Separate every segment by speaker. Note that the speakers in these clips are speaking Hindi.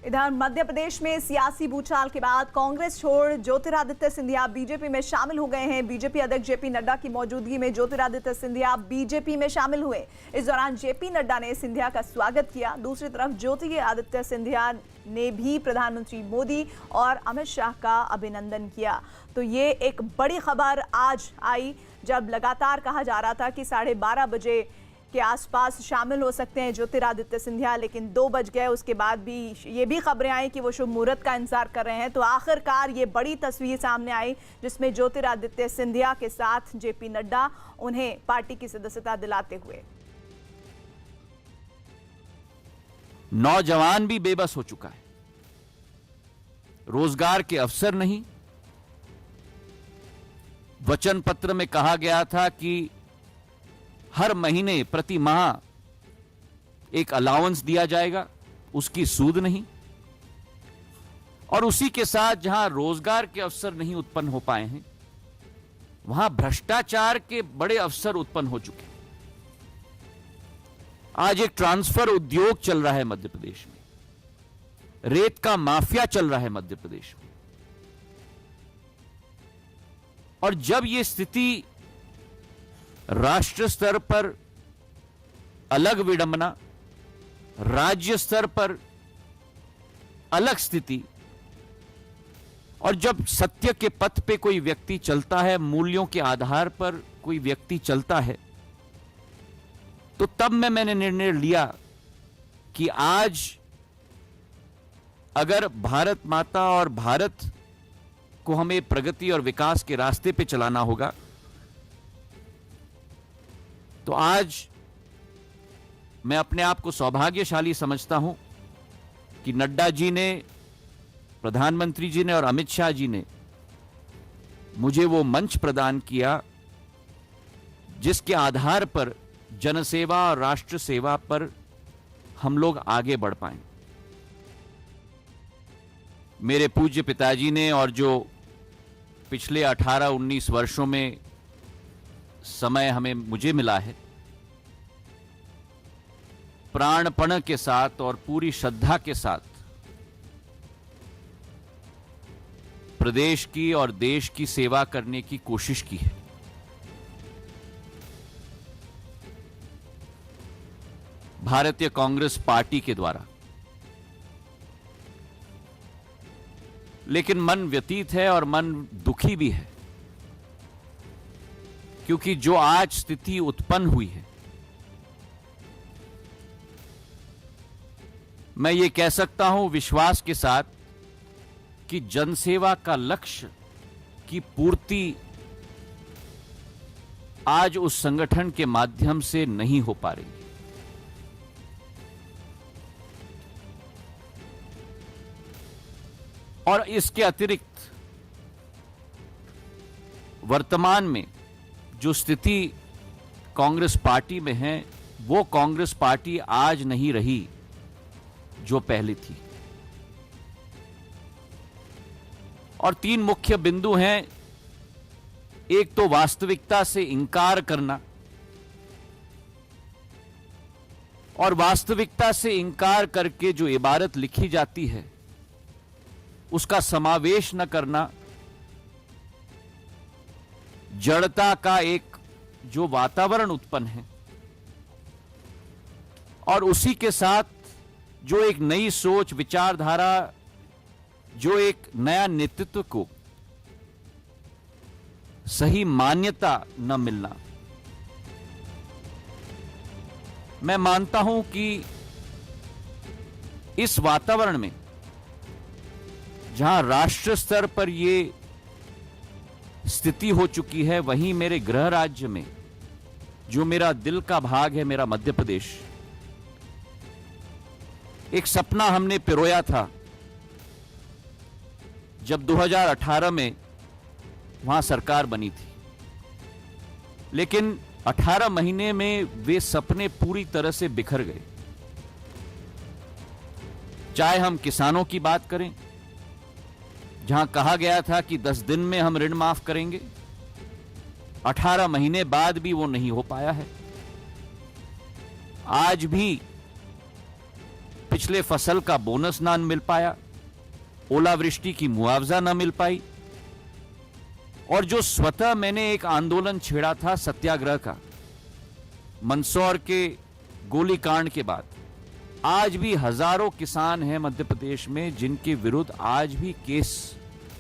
Speaker 1: इधर मध्य प्रदेश में सियासी भूचाल के बाद कांग्रेस छोड़ ज्योतिरादित्य सिंधिया बीजेपी में शामिल हो गए हैं। बीजेपी अध्यक्ष जेपी नड्डा की मौजूदगी में ज्योतिरादित्य सिंधिया बीजेपी में शामिल हुए। इस दौरान जेपी नड्डा ने सिंधिया का स्वागत किया। दूसरी तरफ ज्योतिरादित्य सिंधिया ने भी प्रधानमंत्री मोदी और अमित शाह का अभिनंदन किया। तो ये एक बड़ी खबर आज आई, जब लगातार कहा जा रहा था कि 12:30 बजे के आसपास शामिल हो सकते हैं ज्योतिरादित्य सिंधिया, लेकिन 2 बज गए। उसके बाद भी ये भी खबरें आई कि वो शुभ मुहूर्त का इंतजार कर रहे हैं। तो आखिरकार ये बड़ी तस्वीर सामने आई जिसमें ज्योतिरादित्य सिंधिया के साथ जेपी नड्डा उन्हें पार्टी की सदस्यता दिलाते हुए।
Speaker 2: नौजवान भी बेबस हो चुका है, रोजगार के अवसर नहीं। वचन पत्र में कहा गया था कि हर महीने प्रति माह एक अलाउंस दिया जाएगा, उसकी सूद नहीं। और उसी के साथ जहां रोजगार के अवसर नहीं उत्पन्न हो पाए हैं, वहां भ्रष्टाचार के बड़े अवसर उत्पन्न हो चुके हैं। आज एक ट्रांसफर उद्योग चल रहा है मध्य प्रदेश में, रेत का माफिया चल रहा है मध्य प्रदेश में। और जब यह स्थिति राष्ट्र स्तर पर अलग विडंबना, राज्य स्तर पर अलग स्थिति, और जब सत्य के पथ पे कोई व्यक्ति चलता है, मूल्यों के आधार पर कोई व्यक्ति चलता है, तो तब मैंने निर्णय लिया कि आज अगर भारत माता और भारत को हमें प्रगति और विकास के रास्ते पे चलाना होगा, तो आज मैं अपने आप को सौभाग्यशाली समझता हूं कि नड्डा जी ने, प्रधानमंत्री जी ने और अमित शाह जी ने मुझे वो मंच प्रदान किया जिसके आधार पर जनसेवा और राष्ट्र सेवा पर हम लोग आगे बढ़ पाए। मेरे पूज्य पिताजी ने, और जो पिछले 18-19 वर्षों में समय मुझे मिला है, प्राणपण के साथ और पूरी श्रद्धा के साथ प्रदेश की और देश की सेवा करने की कोशिश की है। भारतीय कांग्रेस पार्टी के द्वारा। लेकिन मन व्यतीत है और मन दुखी भी है, क्योंकि जो आज स्थिति उत्पन्न हुई है, मैं ये कह सकता हूं विश्वास के साथ कि जनसेवा का लक्ष्य की पूर्ति आज उस संगठन के माध्यम से नहीं हो पा रही। और इसके अतिरिक्त वर्तमान में जो स्थिति कांग्रेस पार्टी में है, वो कांग्रेस पार्टी आज नहीं रही जो पहले थी। और 3 मुख्य बिंदु हैं। एक तो वास्तविकता से इंकार करना, और वास्तविकता से इंकार करके जो इबारत लिखी जाती है उसका समावेश न करना, जड़ता का एक जो वातावरण उत्पन्न है, और उसी के साथ जो एक नई सोच, विचारधारा, जो एक नया नेतृत्व को सही मान्यता न मिलना। मैं मानता हूं कि इस वातावरण में, जहां राष्ट्र स्तर पर यह स्थिति हो चुकी है, वहीं मेरे गृह राज्य में जो मेरा दिल का भाग है, मेरा मध्य प्रदेश, एक सपना हमने पिरोया था जब 2018 में वहां सरकार बनी थी। लेकिन 18 महीने में वे सपने पूरी तरह से बिखर गए। चाहे हम किसानों की बात करें, जहां कहा गया था कि 10 दिन में हम ऋण माफ करेंगे, 18 महीने बाद भी वो नहीं हो पाया है। आज भी पिछले फसल का बोनस ना मिल पाया, ओलावृष्टि की मुआवजा ना मिल पाई, और जो स्वतः मैंने एक आंदोलन छेड़ा था सत्याग्रह का मंदसौर के गोलीकांड के बाद, आज भी हजारों किसान हैं मध्य प्रदेश में जिनके विरुद्ध आज भी केस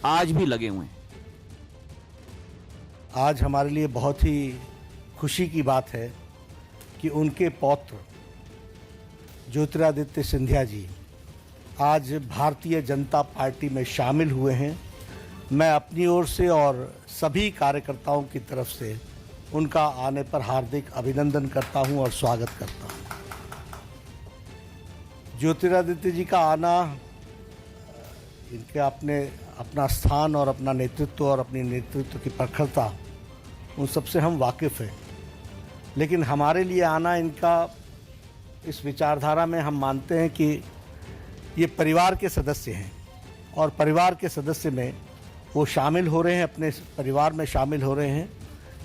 Speaker 2: आज भी लगे हुए हैं।
Speaker 3: आज हमारे लिए बहुत ही खुशी की बात है कि उनके पौत्र ज्योतिरादित्य सिंधिया जी आज भारतीय जनता पार्टी में शामिल हुए हैं। मैं अपनी ओर से और सभी कार्यकर्ताओं की तरफ से उनका आने पर हार्दिक अभिनंदन करता हूं और स्वागत करता हूं। ज्योतिरादित्य जी का आना, इनके अपना स्थान और अपना नेतृत्व और अपनी नेतृत्व की प्रखरता, उन सबसे हम वाकिफ़ हैं, लेकिन हमारे लिए आना इनका इस विचारधारा में हम मानते हैं कि ये परिवार के सदस्य हैं और परिवार के सदस्य में वो शामिल हो रहे हैं, अपने परिवार में शामिल हो रहे हैं,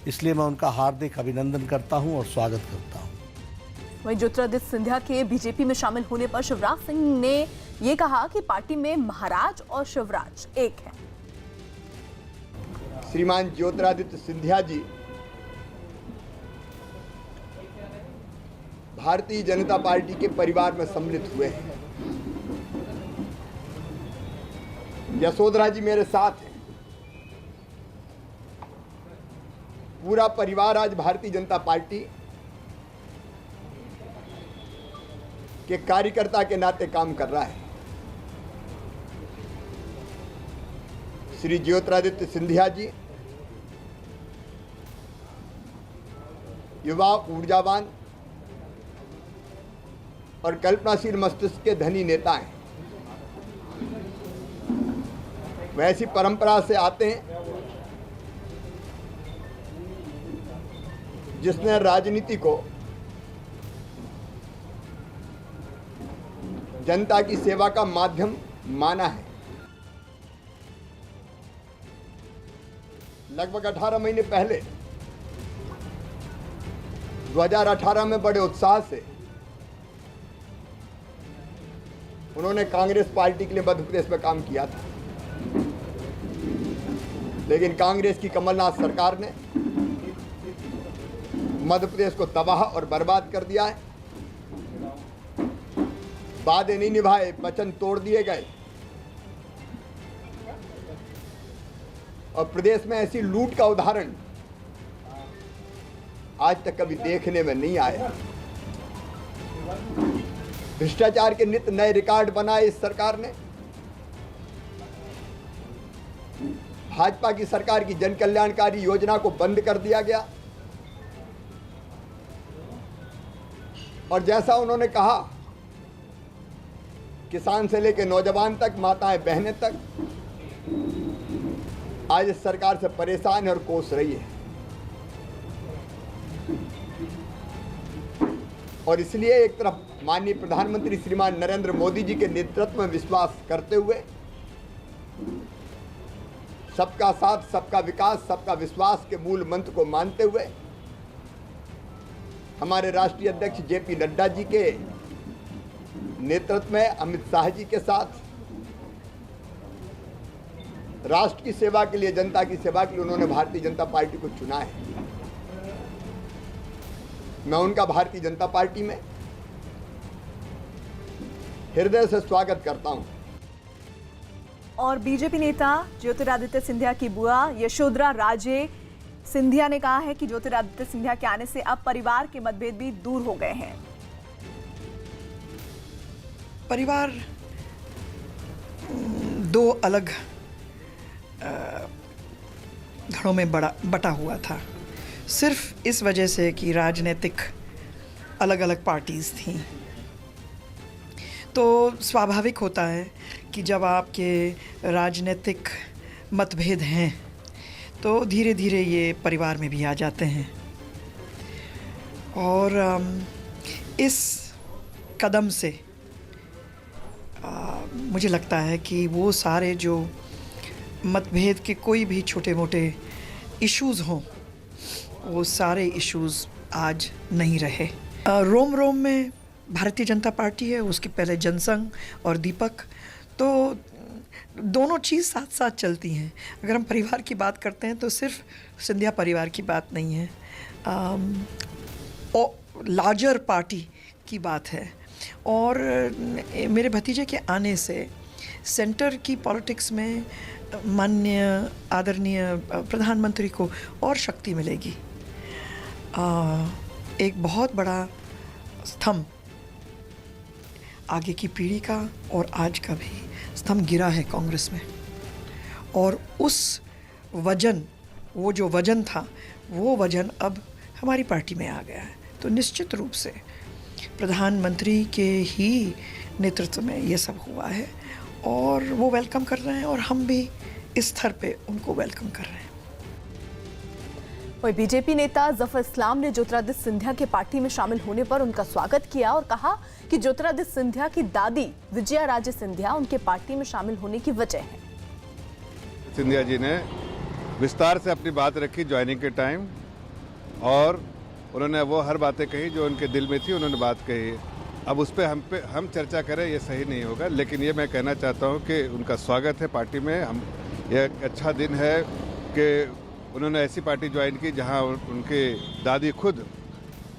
Speaker 3: इसलिए मैं उनका हार्दिक अभिनंदन करता हूं और स्वागत करता हूं।
Speaker 1: वहीं ज्योतिरादित्य सिंधिया के बीजेपी में शामिल होने पर शिवराज सिंह ने ये कहा कि पार्टी में महाराज और शिवराज एक है।
Speaker 4: श्रीमान ज्योतिरादित्य सिंधिया जी भारतीय जनता पार्टी के परिवार में सम्मिलित हुए हैं। यशोधरा जी मेरे साथ हैं। पूरा परिवार आज भारतीय जनता पार्टी के कार्यकर्ता के नाते काम कर रहा है। श्री ज्योतिरादित्य सिंधिया जी युवा, ऊर्जावान और कल्पनाशील मस्तिष्क के धनी नेता हैं। वैसी परंपरा से आते हैं जिसने राजनीति को जनता की सेवा का माध्यम माना है। लगभग 18 महीने पहले 2018 में बड़े उत्साह से उन्होंने कांग्रेस पार्टी के लिए मध्य प्रदेश में काम किया था, लेकिन कांग्रेस की कमलनाथ सरकार ने मध्य प्रदेश को तबाह और बर्बाद कर दिया है। वादे नहीं निभाए, वचन तोड़ दिए गए और प्रदेश में ऐसी लूट का उदाहरण आज तक कभी देखने में नहीं आया। भ्रष्टाचार के नित्य नए रिकॉर्ड बनाए इस सरकार ने। भाजपा की सरकार की जन कल्याणकारी योजना को बंद कर दिया गया और जैसा उन्होंने कहा, किसान से लेकर नौजवान तक, माताएं बहनें तक आज इस सरकार से परेशान है और कोस रही है। और इसलिए एक तरफ माननीय प्रधानमंत्री श्रीमान नरेंद्र मोदी जी के नेतृत्व में विश्वास करते हुए, सबका साथ, सबका विकास, सबका विश्वास के मूल मंत्र को मानते हुए, हमारे राष्ट्रीय अध्यक्ष जेपी नड्डा जी के नेतृत्व में अमित शाह जी के साथ राष्ट्र की सेवा के लिए, जनता की सेवा के लिए उन्होंने भारतीय जनता पार्टी को चुना है। मैं उनका भारतीय जनता पार्टी में हृदय से स्वागत करता हूं।
Speaker 1: और बीजेपी नेता ज्योतिरादित्य सिंधिया की बुआ यशोधरा राजे सिंधिया ने कहा है कि ज्योतिरादित्य सिंधिया के आने से अब परिवार के मतभेद भी दूर हो गए हैं।
Speaker 5: परिवार दो अलग धड़ों में बटा हुआ था, सिर्फ इस वजह से कि राजनीतिक अलग अलग पार्टीज़ थीं। तो स्वाभाविक होता है कि जब आपके राजनीतिक मतभेद हैं तो धीरे धीरे ये परिवार में भी आ जाते हैं। और इस कदम से मुझे लगता है कि वो सारे जो मतभेद के कोई भी छोटे मोटे इश्यूज़ हों, वो सारे इश्यूज़ आज नहीं रहे। रोम रोम में भारतीय जनता पार्टी है, उसके पहले जनसंघ और दीपक, तो दोनों चीज़ साथ साथ चलती हैं। अगर हम परिवार की बात करते हैं तो सिर्फ सिंधिया परिवार की बात नहीं है, लार्जर पार्टी की बात है। और मेरे भतीजे के आने से सेंटर की पॉलिटिक्स में माननीय आदरणीय प्रधानमंत्री को और शक्ति मिलेगी। एक बहुत बड़ा स्तंभ आगे की पीढ़ी का और आज का भी स्तंभ गिरा है कांग्रेस में, और उस वजन, वो जो वजन था, वो वजन अब हमारी पार्टी में आ गया है। तो निश्चित रूप से प्रधानमंत्री के ही नेतृत्व में ये सब हुआ है और वो वेलकम कर रहे हैं और हम भी इस स्तर पे उनको वेलकम कर रहे हैं।
Speaker 1: वही बीजेपी नेता जफर इस्लाम ने ज्योतिरादित्य सिंधिया के पार्टी में शामिल होने पर उनका स्वागत किया और कहा कि ज्योतिरादित्य सिंधिया की दादी विजया राजे सिंधिया उनके पार्टी में शामिल होने की वजह है।
Speaker 6: सिंधिया जी ने विस्तार से अपनी बात रखी ज्वाइनिंग के टाइम, और उन्होंने वो हर बातें कही जो उनके दिल में थी, उन्होंने बात कही। अब उस पर हम चर्चा करें ये सही नहीं होगा, लेकिन ये मैं कहना चाहता हूँ कि उनका स्वागत है पार्टी में। ये एक अच्छा दिन है कि उन्होंने ऐसी पार्टी ज्वाइन की जहाँ उनकी दादी खुद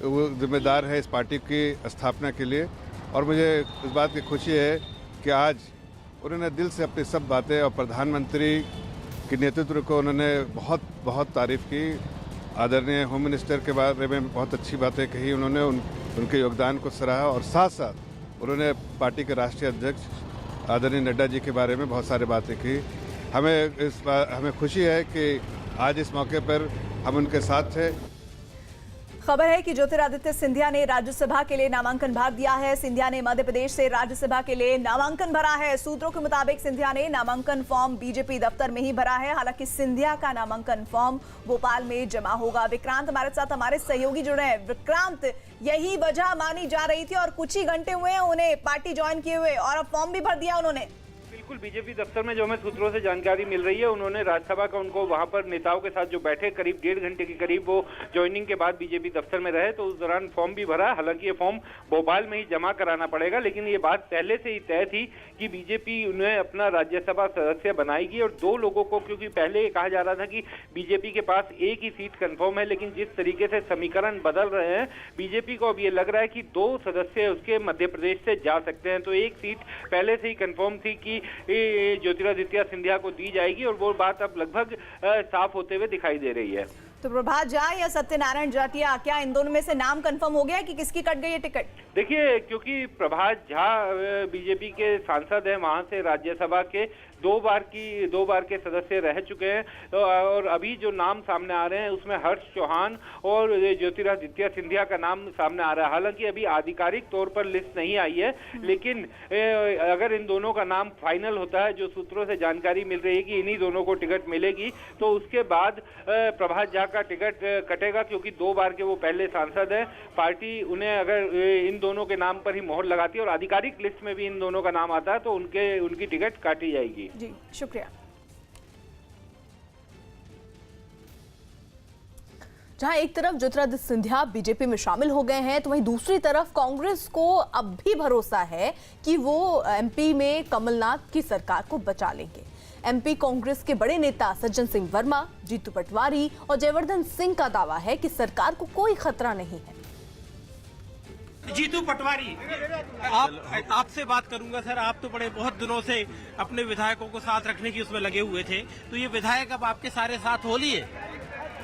Speaker 6: वो जिम्मेदार है इस पार्टी की स्थापना के लिए। और मुझे इस बात की खुशी है कि आज उन्होंने दिल से अपनी सब बातें, और प्रधानमंत्री के नेतृत्व को उन्होंने बहुत बहुत तारीफ़ की। आदरणीय होम मिनिस्टर के बारे में बहुत अच्छी बातें कही उन्होंने, उनके योगदान को सराहा, और साथ साथ उन्होंने पार्टी के राष्ट्रीय अध्यक्ष आदरणीय नड्डा जी के बारे में बहुत सारी बातें की। हमें खुशी है कि आज इस मौके पर हम उनके साथ थे।
Speaker 1: खबर है कि ज्योतिरादित्य सिंधिया ने राज्यसभा के लिए नामांकन भर दिया है। सिंधिया ने मध्य प्रदेश से राज्यसभा के लिए नामांकन भरा है। सूत्रों के मुताबिक सिंधिया ने नामांकन फॉर्म बीजेपी दफ्तर में ही भरा है। हालांकि सिंधिया का नामांकन फॉर्म भोपाल में जमा होगा। विक्रांत हमारे साथ, हमारे सहयोगी जुड़े हैं। विक्रांत, यही वजह मानी जा रही थी और कुछ ही घंटे हुए हैं उन्हें पार्टी ज्वाइन किए हुए और अब फॉर्म भी भर दिया उन्होंने।
Speaker 7: बिल्कुल, बीजेपी दफ्तर में जो हमें सूत्रों से जानकारी मिल रही है, उन्होंने राज्यसभा का उनको वहां पर नेताओं के साथ जो बैठे करीब 1.5 घंटे के करीब वो ज्वाइनिंग के बाद बीजेपी दफ्तर में रहे, तो उस दौरान फॉर्म भी भरा। हालांकि ये फॉर्म भोपाल में ही जमा कराना पड़ेगा, लेकिन ये बात पहले से ही तय थी कि बीजेपी उन्हें अपना राज्यसभा सदस्य बनाएगी। और 2 लोगों को, क्योंकि पहले ये कहा जा रहा था कि बीजेपी के पास एक ही सीट कंफर्म है, लेकिन जिस तरीके से समीकरण बदल रहे हैं, बीजेपी को अब ये लग रहा है कि 2 सदस्य उसके मध्य प्रदेश से जा सकते हैं। तो एक सीट पहले से ही कंफर्म थी कि ज्योतिरादित्य सिंधिया को दी जाएगी, और वो बात अब लगभग साफ होते हुए दिखाई दे रही है।
Speaker 1: तो प्रभात झा या सत्यनारायण जाटिया, क्या इन दोनों में से नाम कंफर्म हो गया कि किसकी कट गई है टिकट?
Speaker 7: देखिए, क्योंकि प्रभात झा बीजेपी के सांसद हैं, वहां से राज्यसभा के 2 बार के सदस्य रह चुके हैं, और अभी जो नाम सामने आ रहे हैं उसमें हर्ष चौहान और ज्योतिरादित्य सिंधिया का नाम सामने आ रहा है। हालांकि अभी आधिकारिक तौर पर लिस्ट नहीं आई है, लेकिन अगर इन दोनों का नाम फाइनल होता है, जो सूत्रों से जानकारी मिल रही है कि इन्हीं दोनों को टिकट मिलेगी, तो उसके बाद प्रभात झा का टिकट कटेगा, क्योंकि 2 बार के वो पहले सांसद हैं। पार्टी उन्हें अगर इन दोनों के नाम पर ही मोहर लगाती है और आधिकारिक लिस्ट में भी इन दोनों का नाम आता है, तो उनकी टिकट काटी जाएगी।
Speaker 1: जी, शुक्रिया। जहां एक तरफ ज्योतिरादित्य सिंधिया बीजेपी में शामिल हो गए हैं, तो वहीं दूसरी तरफ कांग्रेस को अब भी भरोसा है कि वो एमपी में कमलनाथ की सरकार को बचा लेंगे। एमपी कांग्रेस के बड़े नेता सज्जन सिंह वर्मा, जीतू पटवारी और जयवर्धन सिंह का दावा है कि सरकार को कोई खतरा नहीं है।
Speaker 8: जीतू पटवारी, आपसे बात करूंगा सर। आप तो बड़े बहुत दिनों से अपने विधायकों को साथ रखने की उसमें लगे हुए थे, तो ये विधायक अब आपके सारे साथ हो लिए?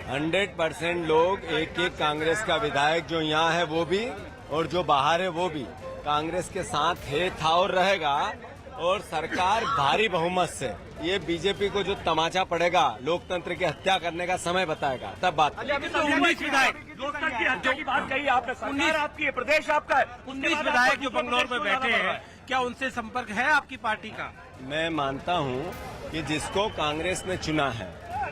Speaker 9: 100% लोग, एक कांग्रेस का विधायक जो यहाँ है वो भी और जो बाहर है वो भी कांग्रेस के साथ है, था और रहेगा। और सरकार भारी बहुमत से, ये बीजेपी को जो तमाचा पड़ेगा लोकतंत्र की हत्या करने का समय बताएगा, तब बात।
Speaker 8: 19 विधायक, लोकतंत्र की हत्या की बात कही आपने, 19 आपकी प्रदेश आपका है, 19 विधायक जो बंगलौर में बैठे हैं, क्या उनसे संपर्क है आपकी पार्टी का?
Speaker 9: मैं मानता हूँ कि जिसको कांग्रेस ने चुना है,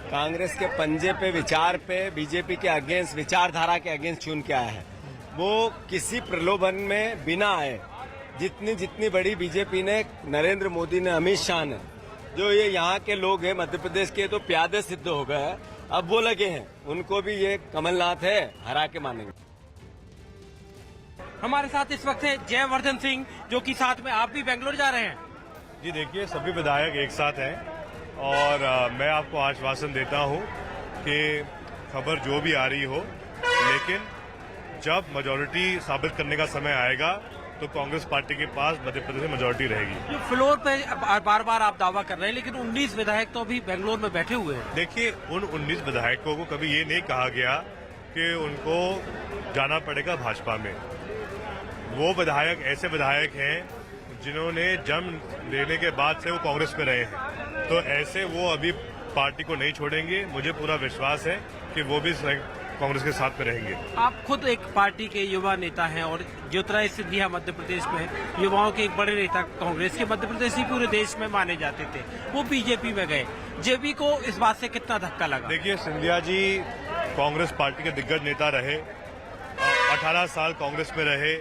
Speaker 9: कांग्रेस के पंजे पे, विचार पे, बीजेपी के अगेंस्ट, विचारधारा के अगेंस्ट चुन के आया है, वो किसी प्रलोभन में बिना आए। जितनी बड़ी बीजेपी ने, नरेंद्र मोदी ने, अमित शाह ने, जो ये यहाँ के लोग हैं मध्य प्रदेश के, तो प्यादे सिद्ध हो गए। अब वो लगे हैं, उनको भी ये कमलनाथ है, हरा के मानेंगे।
Speaker 8: हमारे साथ इस वक्त है जयवर्धन सिंह, जो कि साथ में आप भी बेंगलोर जा रहे हैं।
Speaker 10: जी देखिए, सभी विधायक एक साथ हैं और मैं आपको आश्वासन देता हूं कि खबर जो भी आ रही हो, लेकिन जब मेजॉरिटी साबित करने का समय आएगा तो कांग्रेस पार्टी के पास मध्य प्रदेश में मेजॉरिटी रहेगी।
Speaker 8: फ्लोर पे बार बार आप दावा कर रहे हैं, लेकिन 19 विधायक तो अभी बेंगलोर में बैठे हुए हैं।
Speaker 10: देखिए, उन 19 विधायकों को कभी ये नहीं कहा गया कि उनको जाना पड़ेगा भाजपा में। वो विधायक ऐसे विधायक हैं जिन्होंने जन्म लेने के बाद से वो कांग्रेस में रहे हैं, तो ऐसे वो अभी पार्टी को नहीं छोड़ेंगे। मुझे पूरा विश्वास है कि वो भी कांग्रेस के साथ में रहेंगे।
Speaker 8: आप खुद एक पार्टी के युवा नेता हैं और ज्योतिरादित्य सिंधिया मध्य प्रदेश में युवाओं के एक बड़े नेता, कांग्रेस के मध्य प्रदेश ही पूरे देश में माने जाते थे। वो बीजेपी में गए, जेपी को इस बात से कितना धक्का लगा?
Speaker 10: देखिए, सिंधिया जी कांग्रेस पार्टी के दिग्गज नेता रहे, 18 साल कांग्रेस में रहे,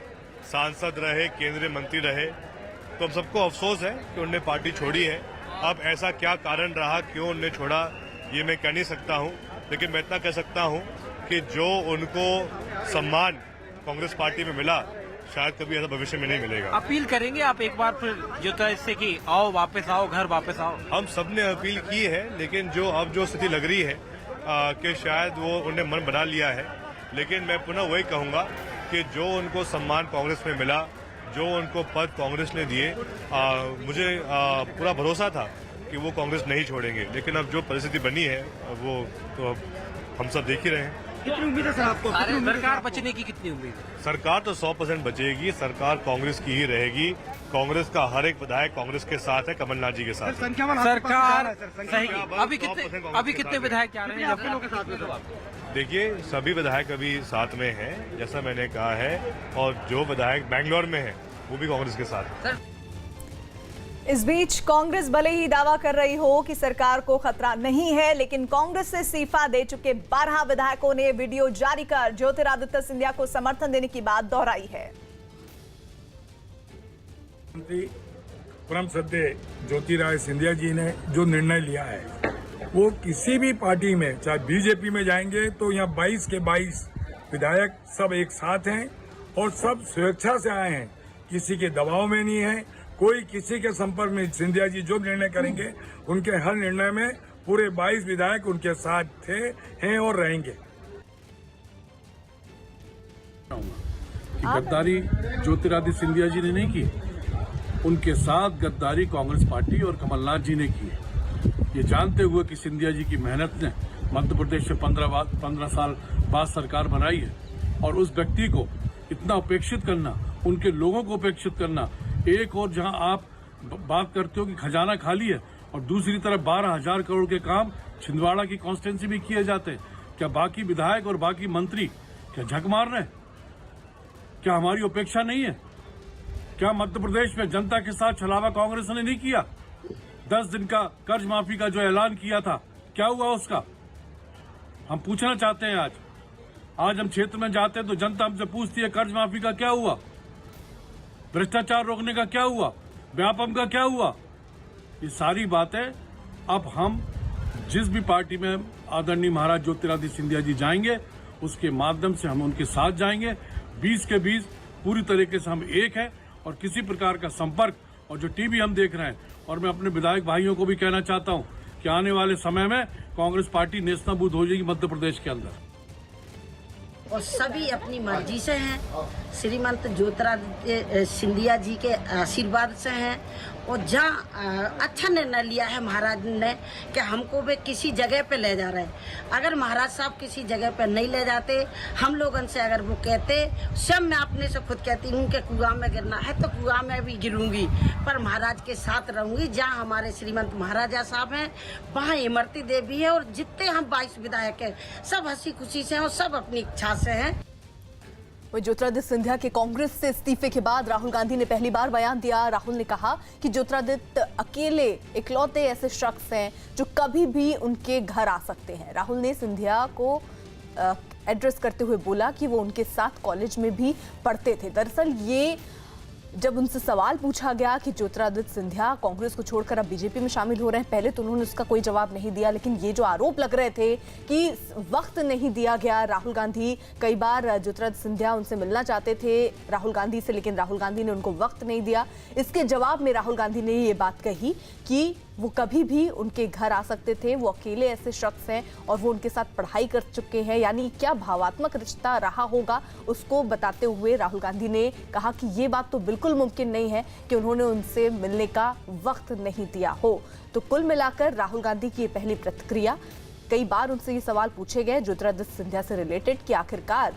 Speaker 10: सांसद रहे, केंद्रीय मंत्री रहे, तो हम सबको अफसोस है कि उन्होंने पार्टी छोड़ी है। अब ऐसा क्या कारण रहा, क्यों उन्होंने छोड़ा, ये मैं कह नहीं सकता हूं, लेकिन मैं इतना कह सकता हूं कि जो उनको सम्मान कांग्रेस पार्टी में मिला, शायद कभी ऐसा भविष्य में नहीं मिलेगा।
Speaker 8: अपील करेंगे आप एक बार फिर ज्योतिरादित्य से कि आओ वापस आओ, घर वापस आओ?
Speaker 10: हम सबने अपील की है, लेकिन जो स्थिति लग रही है कि शायद वो उन्हें मन बना लिया है, लेकिन मैं पुनः वही कहूंगा कि जो उनको सम्मान कांग्रेस में मिला, जो उनको पद कांग्रेस ने दिए, मुझे पूरा भरोसा था कि वो कांग्रेस नहीं छोड़ेंगे, लेकिन अब जो परिस्थिति बनी है वो तो हम सब देख ही रहे हैं।
Speaker 8: कितनी उम्मीद है सर आपको? सरकार बचने की कितनी उम्मीद है?
Speaker 10: सरकार तो 100% बचेगी, सरकार कांग्रेस की ही रहेगी। कांग्रेस का हर एक विधायक कांग्रेस के साथ है, कमलनाथ जी के साथ।
Speaker 8: सरकार सही। अभी कितने विधायक जा रहे हैं?
Speaker 10: देखिए, सभी विधायक अभी साथ में हैं, जैसा मैंने कहा है, और जो विधायक बेंगलोर में है वो भी कांग्रेस के साथ है।
Speaker 1: इस बीच कांग्रेस भले ही दावा कर रही हो कि सरकार को खतरा नहीं है, लेकिन कांग्रेस से इस्तीफा दे चुके 12 विधायकों ने वीडियो जारी कर ज्योतिरादित्य सिंधिया को समर्थन देने की बात दोहराई है।
Speaker 11: मंत्री परम श्रद्धेय ज्योतिरादित्य सिंधिया जी ने जो निर्णय लिया है, वो किसी भी पार्टी में, चाहे बीजेपी में जाएंगे तो यहाँ 22 के 22 विधायक सब एक साथ हैं और सब स्वेच्छा से आए हैं, किसी के दबाव में नहीं है, कोई किसी के संपर्क में। सिंधिया जी जो निर्णय करेंगे, उनके हर निर्णय में पूरे 22 विधायक उनके साथ थे, हैं और रहेंगे।
Speaker 12: गद्दारी ज्योतिरादित्य सिंधिया जी ने नहीं की, उनके साथ गद्दारी कांग्रेस पार्टी और कमलनाथ जी ने की। ये जानते हुए कि सिंधिया जी की मेहनत ने मध्य प्रदेश से 15 साल बाद सरकार बनाई है, और उस व्यक्ति को इतना उपेक्षित करना, उनके लोगों को उपेक्षित करना, एक और जहां आप बात करते हो कि खजाना खाली है और दूसरी तरफ 12,000 करोड़ के काम छिंदवाड़ा की कॉन्स्टिट्यूंसी में किए जाते हैं, क्या बाकी विधायक और बाकी मंत्री क्या झक मार रहे हैं? क्या हमारी उपेक्षा नहीं है? क्या मध्य प्रदेश में जनता के साथ छलावा कांग्रेस ने नहीं किया? 10 दिन का कर्ज माफी का जो ऐलान किया था, क्या हुआ उसका? हम पूछना चाहते हैं। आज हम क्षेत्र में जाते हैं तो जनता हमसे पूछती है, कर्ज माफी का क्या हुआ, भ्रष्टाचार रोकने का क्या हुआ, व्यापम का क्या हुआ? ये सारी बातें अब हम जिस भी पार्टी में आदरणीय महाराज ज्योतिरादित्य सिंधिया जी जाएंगे, उसके माध्यम से हम उनके साथ जाएंगे। 20 के 20 पूरी तरीके से हम एक हैं और किसी प्रकार का संपर्क, और जो टीवी हम देख रहे हैं, और मैं अपने विधायक भाइयों को भी कहना चाहता हूं कि आने वाले समय में कांग्रेस पार्टी नेस्तनाबूद हो जाएगी मध्य प्रदेश के अंदर।
Speaker 13: और सभी अपनी मर्जी से हैं, श्रीमंत ज्योतिरादित्य सिंधिया जी के आशीर्वाद से हैं, और जहाँ अच्छा निर्णय लिया है महाराज ने कि हमको वे किसी जगह पे ले जा रहे हैं। अगर महाराज साहब किसी जगह पे नहीं ले जाते, हम लोगों से अगर वो कहते, सब मैं अपने से खुद कहती हूँ कि कुआं में गिरना है तो कुआं में भी गिरूंगी, पर महाराज के साथ रहूंगी। जहाँ हमारे श्रीमंत महाराजा साहब हैं, वहाँ इमरती देवी है, और जितने हम 22 विधायक हैं, सब हंसी खुशी से हैं और सब अपनी इच्छा से हैं।
Speaker 1: वही ज्योतिरादित्य सिंधिया के कांग्रेस से इस्तीफे के बाद राहुल गांधी ने पहली बार बयान दिया। राहुल ने कहा कि ज्योतिरादित्य अकेले इकलौते ऐसे शख्स हैं जो कभी भी उनके घर आ सकते हैं। राहुल ने सिंधिया को एड्रेस करते हुए बोला कि वो उनके साथ कॉलेज में भी पढ़ते थे। दरअसल ये जब उनसे सवाल पूछा गया कि ज्योतिरादित्य सिंधिया कांग्रेस को छोड़कर अब बीजेपी में शामिल हो रहे हैं, पहले तो उन्होंने उसका कोई जवाब नहीं दिया, लेकिन ये जो आरोप लग रहे थे कि वक्त नहीं दिया गया, राहुल गांधी कई बार ज्योतिरादित्य सिंधिया उनसे मिलना चाहते थे राहुल गांधी से, लेकिन राहुल गांधी ने उनको वक्त नहीं दिया। इसके जवाब में राहुल गांधी ने ये बात कही कि वो कभी भी उनके घर आ सकते थे, वो अकेले ऐसे शख्स हैं और वो उनके साथ पढ़ाई कर चुके हैं, यानी क्या भावात्मक रिश्ता रहा होगा उसको बताते हुए राहुल गांधी ने कहा कि ये बात तो बिल्कुल मुमकिन नहीं है कि उन्होंने उनसे मिलने का वक्त नहीं दिया हो। तो कुल मिलाकर राहुल गांधी की ये पहली प्रतिक्रिया। कई बार उनसे ये सवाल पूछे गए ज्योतिरादित्य सिंधिया से रिलेटेड कि आखिरकार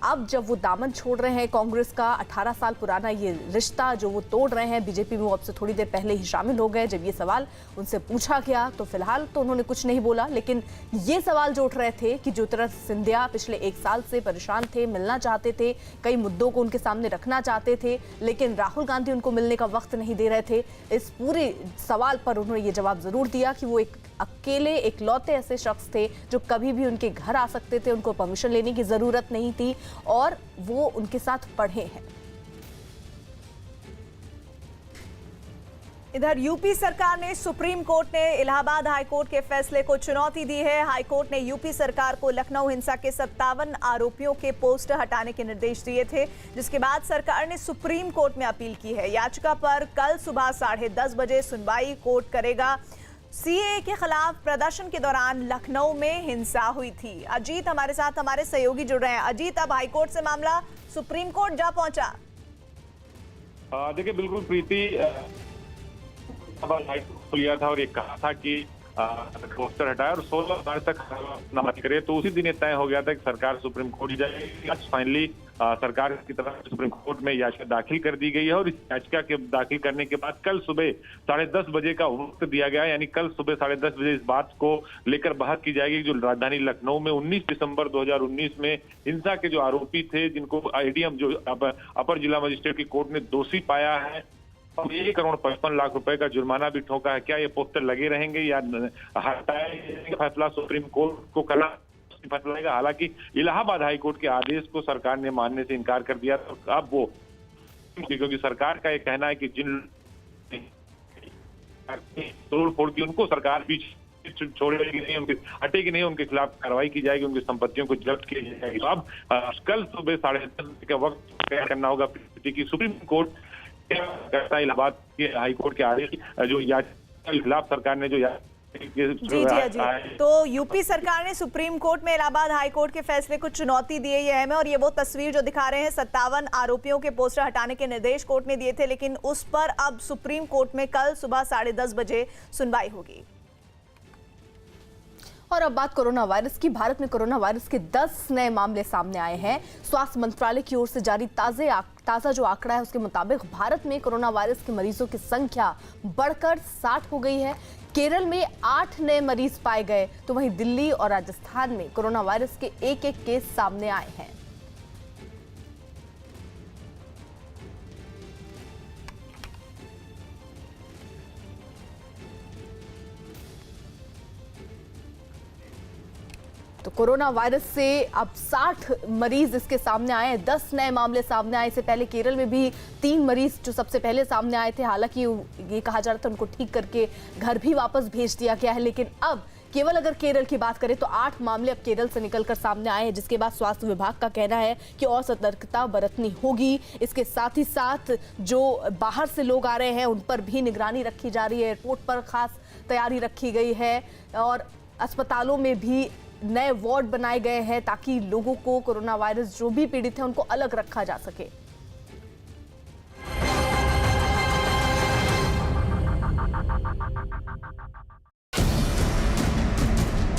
Speaker 1: अब जब वो दामन छोड़ रहे हैं कांग्रेस का, 18 साल पुराना ये रिश्ता जो वो तोड़ रहे हैं बीजेपी में, वो अब से थोड़ी देर पहले ही शामिल हो गए। जब ये सवाल उनसे पूछा गया तो फिलहाल तो उन्होंने कुछ नहीं बोला, लेकिन ये सवाल जो उठ रहे थे कि ज्योतिरादित्य सिंधिया पिछले 1 साल से परेशान थे, मिलना चाहते थे, कई मुद्दों को उनके सामने रखना चाहते थे, लेकिन राहुल गांधी उनको मिलने का वक्त नहीं दे रहे थे। इस पूरे सवाल पर उन्होंने ये जवाब जरूर दिया कि वो एक अकेले इकलौते ऐसे शख्स थे जो कभी भी उनके घर आ सकते थे, उनको परमिशन लेने की जरूरत नहीं थी और वो उनके साथ पढ़े हैं। इधर यूपी सरकार ने सुप्रीम कोर्ट ने इलाहाबाद हाईकोर्ट के फैसले को चुनौती दी है। हाईकोर्ट ने यूपी सरकार को लखनऊ हिंसा के 57 आरोपियों के पोस्टर हटाने के निर्देश दिए थे, जिसके बाद सरकार ने सुप्रीम कोर्ट में अपील की है। याचिका पर कल सुबह 10:30 बजे सुनवाई कोर्ट करेगा। सीएए के खिलाफ प्रदर्शन के दौरान लखनऊ में हिंसा हुई थी। अजीत हमारे साथ हमारे सहयोगी जुड़ रहे हैं। अजीत, अब हाईकोर्ट से मामला सुप्रीम कोर्ट जा पहुंचा।
Speaker 14: देखिए बिल्कुल प्रीति, हाईकोर्ट लिया था और ये कहा था कि पोस्टर हटाया और 16 मार्च तक नामत करे, तो उसी दिन ये तय हो गया था कि सरकार सुप्रीम कोर्ट जाएगी। आज फाइनली सरकार की तरफ से सुप्रीम कोर्ट में याचिका दाखिल कर दी गई है और इस याचिका के दाखिल करने के बाद कल सुबह 10:30 बजे का वक्त दिया गया है, यानी कल सुबह 10:30 बजे इस बात को लेकर बहस की जाएगी जो राजधानी लखनऊ में 19 दिसंबर 2019 में हिंसा के जो आरोपी थे, जिनको ADM जो अपर जिला मजिस्ट्रेट की कोर्ट ने दोषी पाया है, 1 करोड़ 55 लाख रुपए का जुर्माना भी ठोका है। क्या ये पोस्टर लगे रहेंगे या हटाए, फैसला सुप्रीम कोर्ट को करना फैसला लेगा। हालांकि इलाहाबाद हाईकोर्ट के आदेश को सरकार ने मानने से इनकार कर दिया, तो अब वो, क्योंकि सरकार का ये कहना है कि जिन तोड़ फोड़ की उनको सरकार पीछे छोड़ेगी नहीं, उनके हटेगी नहीं, उनके खिलाफ कार्रवाई की जाएगी, उनकी संपत्तियों को जब्त की जाएगी। तो अब कल सुबह 10:30 का वक्त तय करना होगा कि सुप्रीम कोर्ट कहता है इलाहाबाद के हाईकोर्ट के आदेश जो याचिका के खिलाफ सरकार ने जो
Speaker 1: जी। तो यूपी सरकार ने सुप्रीम कोर्ट में इलाहाबाद हाईकोर्ट के फैसले को चुनौती दी है, ये अहम है। और ये वो तस्वीर जो दिखा रहे हैं, 57 आरोपियों के पोस्टर हटाने के निर्देश कोर्ट ने दिए थे, लेकिन उस पर अब सुप्रीम कोर्ट में कल सुबह 10:30 बजे सुनवाई होगी। और अब बात कोरोना वायरस की। भारत में कोरोना वायरस के 10 नए मामले सामने आए हैं। स्वास्थ्य मंत्रालय की ओर से जारी ताज़ा जो आंकड़ा है उसके मुताबिक भारत में कोरोना वायरस के मरीजों की संख्या बढ़कर 60 हो गई है। केरल में 8 नए मरीज पाए गए, तो वहीं दिल्ली और राजस्थान में कोरोना वायरस के 1-1 केस सामने आए हैं। तो कोरोना वायरस से अब 60 मरीज इसके सामने आए हैं, 10 नए मामले सामने आए। इससे पहले केरल में भी 3 मरीज जो सबसे पहले सामने आए थे, हालांकि ये कहा जा रहा था उनको ठीक करके घर भी वापस भेज दिया गया है, लेकिन अब केवल अगर केरल की बात करें तो 8 मामले अब केरल से निकलकर सामने आए हैं, जिसके बाद स्वास्थ्य विभाग का कहना है कि और सतर्कता बरतनी होगी। इसके साथ ही साथ जो बाहर से लोग आ रहे हैं उन पर भी निगरानी रखी जा रही है, एयरपोर्ट पर खास तैयारी रखी गई है और अस्पतालों में भी नए वार्ड बनाए गए हैं ताकि लोगों को कोरोना वायरस जो भी पीड़ित हैं उनको अलग रखा जा सके।